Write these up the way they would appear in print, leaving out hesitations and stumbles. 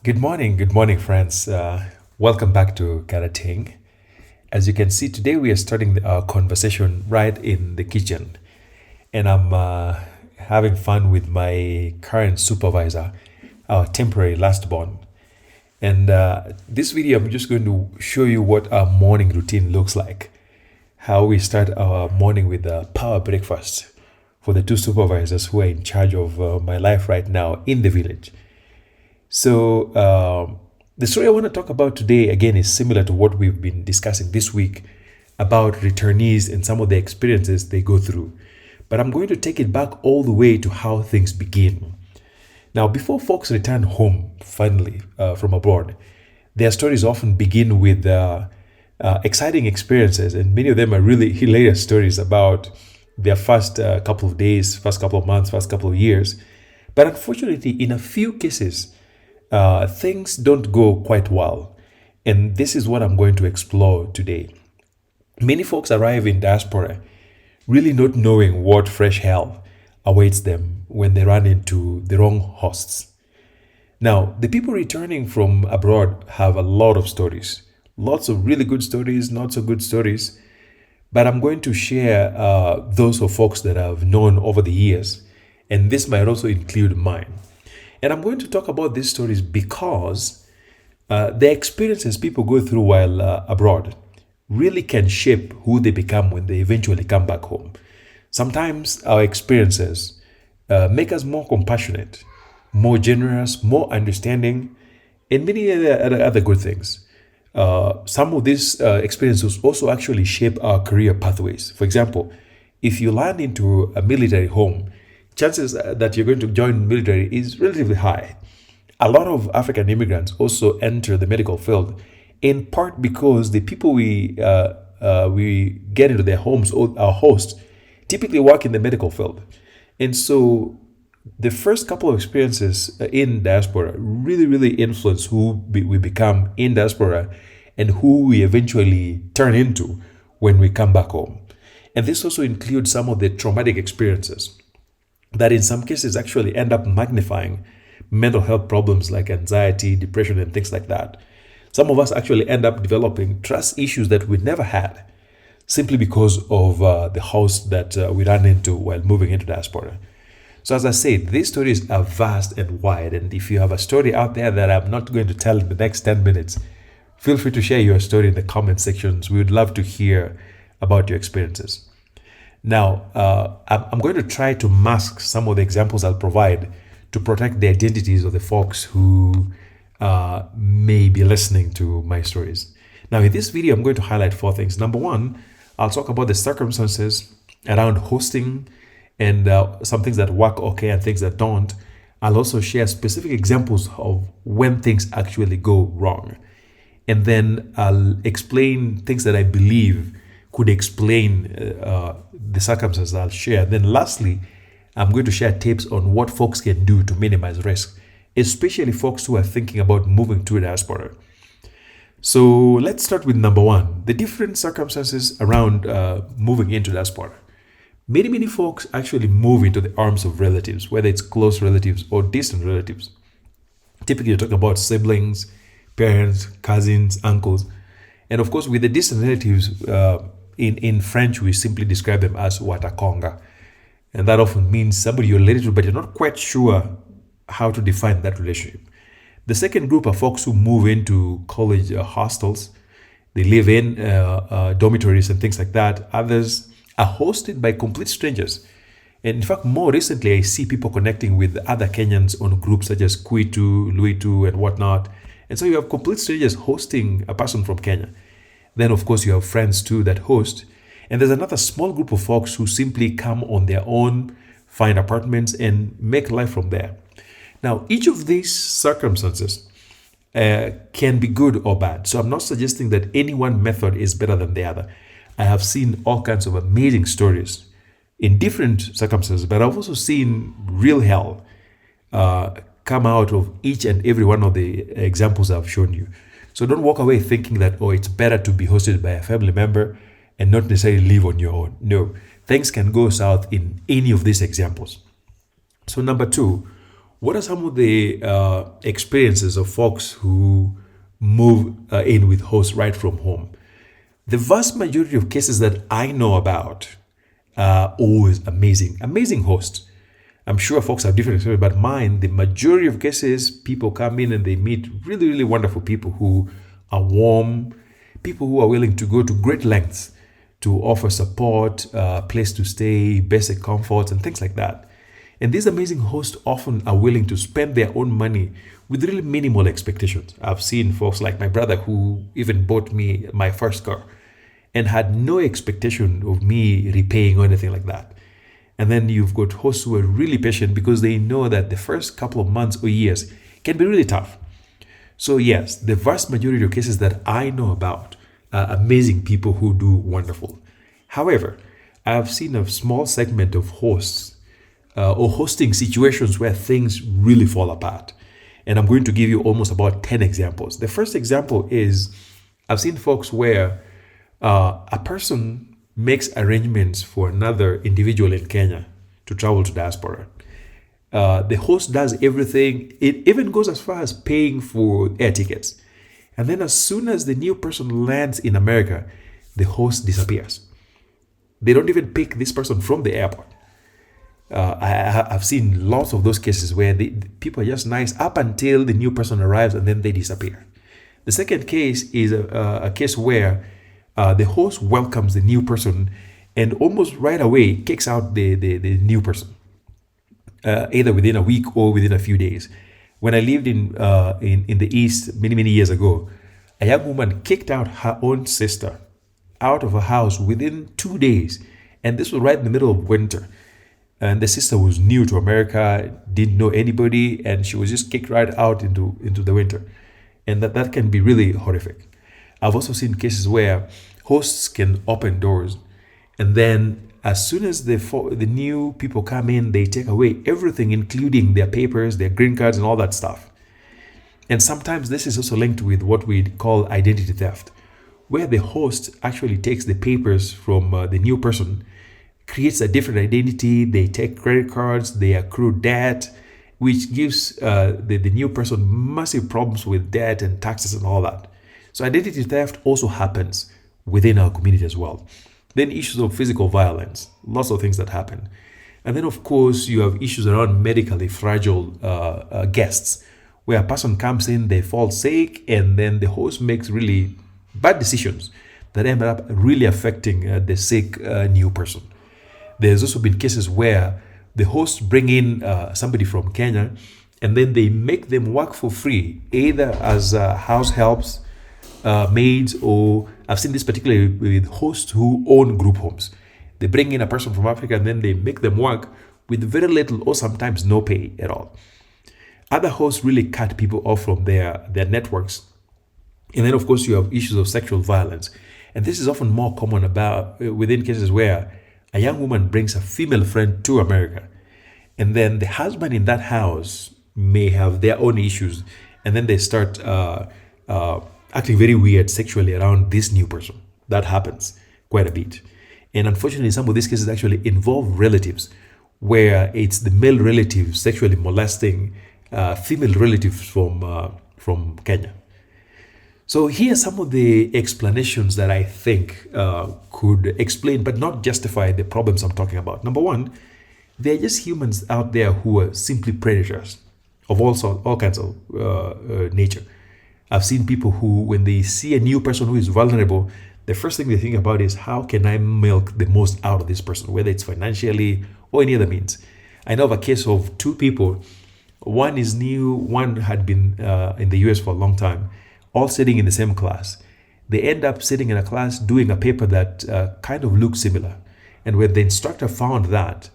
Good morning, friends. Welcome back to Karating. As you can see, today we are starting our conversation right in the kitchen, and I'm having fun with my current supervisor, our temporary last born. And this video, I'm just going to show you what our morning routine looks like, how we start our morning with a power breakfast for the two supervisors who are in charge of my life right now in the village. So, the story I want to talk about today, again, is similar to what we've been discussing this week about returnees and some of the experiences they go through. But I'm going to take it back all the way to how things begin. Now, before folks return home finally from abroad, their stories often begin with exciting experiences, and many of them are really hilarious stories about their first couple of days, first couple of months, first couple of years. But unfortunately, in a few cases, things don't go quite well. And this is what I'm going to explore today. Many folks arrive in diaspora really not knowing what fresh hell awaits them when they run into the wrong hosts. Now, the people returning from abroad have a lot of stories, lots of really good stories, not so good stories. But I'm going to share those of folks that I've known over the years, and this might also include mine. And I'm going to talk about these stories because the experiences people go through while abroad really can shape who they become when they eventually come back home. Sometimes our experiences make us more compassionate, more generous, more understanding, and many other good things. Some of these experiences also actually shape our career pathways. For example, if you land into a military home, chances that you're going to join military is relatively high. A lot of African immigrants also enter the medical field, in part because the people we get into their homes or our hosts typically work in the medical field, and so the first couple of experiences in diaspora really influence who we become in diaspora and who we eventually turn into when we come back home. And this also includes some of the traumatic experiences that in some cases actually end up magnifying mental health problems like anxiety, depression, and things like that. Some of us actually end up developing trust issues that we never had simply because of the host that we ran into while moving into diaspora. So as I said, these stories are vast and wide, and if you have a story out there that I'm not going to tell in the next 10 minutes, feel free to share your story in the comment sections. We would love to hear about your experiences. Now, I'm going to try to mask some of the examples I'll provide to protect the identities of the folks who may be listening to my stories. Now, in this video, I'm going to highlight four things. Number one, I'll talk about the circumstances around hosting and some things that work okay and things that don't. I'll also share specific examples of when things actually go wrong. And then I'll explain things that I believe could explain the circumstances I'll share. Then lastly, I'm going to share tips on what folks can do to minimize risk, especially folks who are thinking about moving to a diaspora. So let's start with number one, the different circumstances around moving into diaspora. Many folks actually move into the arms of relatives, whether it's close relatives or distant relatives. Typically, you talk about siblings, parents, cousins, uncles. And of course, with the distant relatives, in French, we simply describe them as watakonga. And that often means somebody you're related to, but you're not quite sure how to define that relationship. The second group are folks who move into college hostels. They live in dormitories and things like that. Others are hosted by complete strangers. And in fact, more recently, I see people connecting with other Kenyans on groups such as Kwitu, Luitu, and whatnot. And so you have complete strangers hosting a person from Kenya. Then, of course, you have friends too that host. And there's another small group of folks who simply come on their own, find apartments, and make life from there. Now, each of these circumstances can be good or bad. So I'm not suggesting that any one method is better than the other. I have seen all kinds of amazing stories in different circumstances, but I've also seen real hell come out of each and every one of the examples I've shown you. So don't walk away thinking that, oh, it's better to be hosted by a family member and not necessarily live on your own. No, things can go south in any of these examples. So number two, What are some of the experiences of folks who move in with hosts right from home? The vast majority of cases that I know about are always amazing, amazing hosts. I'm sure folks have different experiences, but mine, the majority of cases, people come in and they meet really, really wonderful people who are warm, people who are willing to go to great lengths to offer support, place to stay, basic comforts, and things like that. And these amazing hosts often are willing to spend their own money with really minimal expectations. I've seen folks like my brother who even bought me my first car and had no expectation of me repaying or anything like that. And then you've got hosts who are really patient because they know that the first couple of months or years can be really tough. So yes, the vast majority of cases that I know about are amazing people who do wonderful. However, I've seen a small segment of hosts or hosting situations where things really fall apart. And I'm going to give you almost about 10 examples. The first example is I've seen folks where a person makes arrangements for another individual in Kenya to travel to diaspora. The host does everything. It even goes as far as paying for air tickets. And then as soon as the new person lands in America, the host disappears. They don't even pick this person from the airport. I've seen lots of those cases where the people are just nice up until the new person arrives and then they disappear. The second case is a case where the host welcomes the new person and almost right away kicks out the new person, either within a week or within a few days. When I lived in the East many years ago, a young woman kicked out her own sister out of her house within 2 days, and this was right in the middle of winter. And the sister was new to America, didn't know anybody, and she was just kicked right out into the winter. And that can be really horrific. I've also seen cases where hosts can open doors, and then as soon as the new people come in, they take away everything, including their papers, their green cards, and all that stuff. And sometimes this is also linked with what we call identity theft, where the host actually takes the papers from the new person, creates a different identity, they take credit cards, they accrue debt, which gives the new person massive problems with debt and taxes and all that. So identity theft also happens within our community as well. Then issues of physical violence, lots of things that happen. And then of course you have issues around medically fragile guests, where a person comes in, they fall sick, and then the host makes really bad decisions that end up really affecting the sick new person. There's also been cases where the hosts bring in somebody from Kenya and then they make them work for free, either as house helps, maids, or I've seen this particularly with hosts who own group homes. They bring in a person from Africa and then they make them work with very little or sometimes no pay at all. Other hosts really cut people off from their networks. And then of course you have issues of sexual violence. And this is often more common within cases where a young woman brings a female friend to America, and then the husband in that house may have their own issues, and then they start acting very weird sexually around this new person. That happens quite a bit. And unfortunately, some of these cases actually involve relatives, where it's the male relative sexually molesting female relatives from Kenya. So here are some of the explanations that I think could explain but not justify the problems I'm talking about. Number one, there are just humans out there who are simply predators of all kinds of nature. I've seen people who, when they see a new person who is vulnerable, the first thing they think about is, how can I milk the most out of this person, whether it's financially or any other means. I know of a case of two people. One is new, one had been in the US for a long time, all sitting in the same class. They end up sitting in a class doing a paper that kind of looks similar. And when the instructor found that,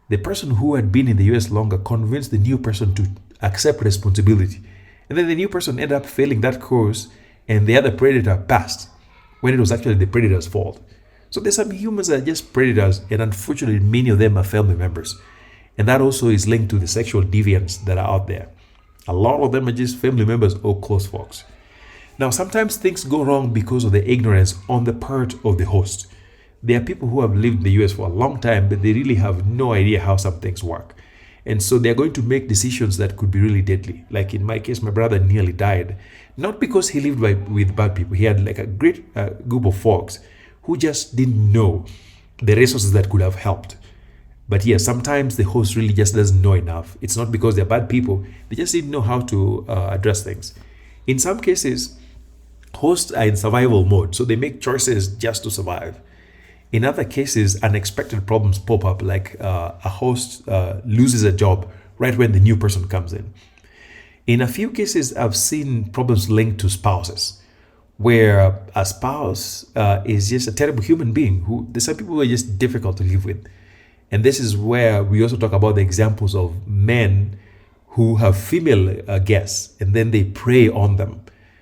the person who had been in the US longer convinced the new person to accept responsibility. And then the new person ended up failing that course, and the other predator passed, when it was actually the predator's fault. So there's some humans that are just predators, and unfortunately many of them are family members. And that also is linked to the sexual deviants that are out there. A lot of them are just family members or close folks. Now, sometimes things go wrong because of the ignorance on the part of the host. There are people who have lived in the US for a long time, but they really have no idea how some things work. And so they're going to make decisions that could be really deadly. Like in my case, my brother nearly died, not because he lived with bad people. He had like a great group of folks who just didn't know the resources that could have helped. But yeah, sometimes the host really just doesn't know enough. It's not because they're bad people, they just didn't know how to address things. In some cases, hosts are in survival mode, so they make choices just to survive. In other cases, unexpected problems pop up, like a host loses a job right when the new person comes in. In a few cases, I've seen problems linked to spouses, where a spouse is just a terrible human being who there's some people who are just difficult to live with. And this is where we also talk about the examples of men who have female guests and then they prey on them.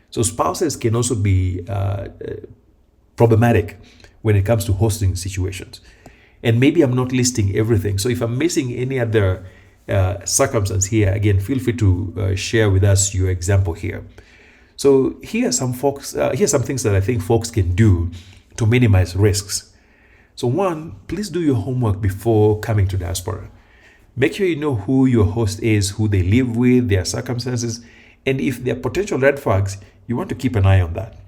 So spouses can also be problematic when it comes to hosting situations. And maybe I'm not listing everything. So if I'm missing any other circumstance here, again, feel free to share with us your example here. So here are some things that I think folks can do to minimize risks. So one, please do your homework before coming to diaspora. Make sure you know who your host is, who they live with, their circumstances, and if there are potential red flags, you want to keep an eye on that.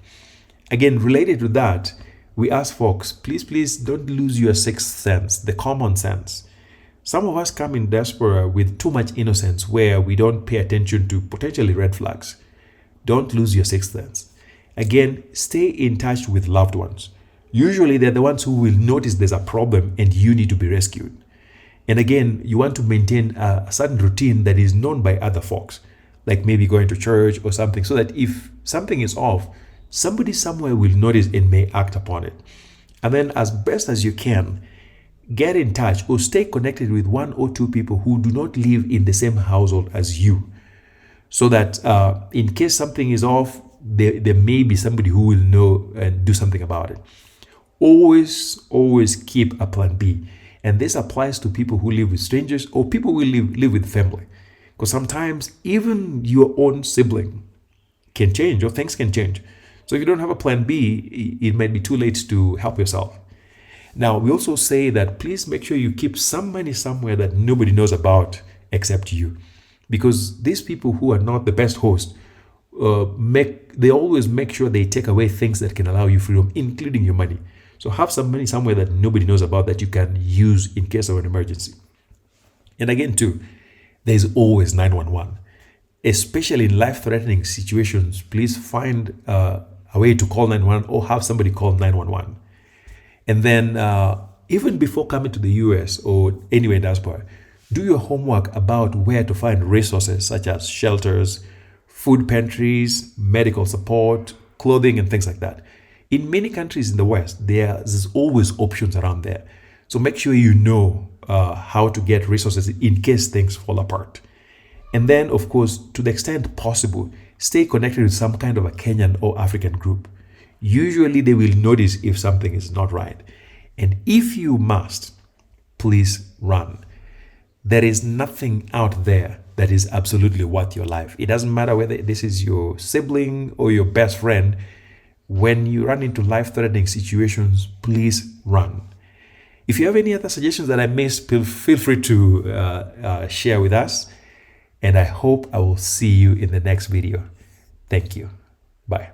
Again, related to that, we ask folks, please don't lose your sixth sense, the common sense. Some of us come in diaspora with too much innocence where we don't pay attention to potentially red flags. Don't lose your sixth sense. Again, stay in touch with loved ones. Usually they're the ones who will notice there's a problem and you need to be rescued. And again, you want to maintain a certain routine that is known by other folks, like maybe going to church or something, so that if something is off, somebody somewhere will notice and may act upon it. And then as best as you can, get in touch or stay connected with one or two people who do not live in the same household as you, so that in case something is off, there may be somebody who will know and do something about it. Always keep a plan B. And this applies to people who live with strangers or people who live with family. Because sometimes even your own sibling can change or things can change. So if you don't have a plan B, it might be too late to help yourself. Now, we also say that please make sure you keep some money somewhere that nobody knows about except you. Because these people who are not the best hosts, they always make sure they take away things that can allow you freedom, including your money. So have some money somewhere that nobody knows about that you can use in case of an emergency. And again, too, there's always 911. Especially in life-threatening situations, please find a way to call 911 or have somebody call 911. And then even before coming to the US or anywhere in diaspora, do your homework about where to find resources such as shelters, food pantries, medical support, clothing, and things like that. In many countries in the West, there's always options around there. So make sure you know how to get resources in case things fall apart. And then, of course, to the extent possible, stay connected with some kind of a Kenyan or African group. Usually they will notice if something is not right. And if you must, please run. There is nothing out there that is absolutely worth your life. It doesn't matter whether this is your sibling or your best friend. When you run into life-threatening situations, please run. If you have any other suggestions that I missed, feel free to share with us. And I hope I will see you in the next video. Thank you. Bye.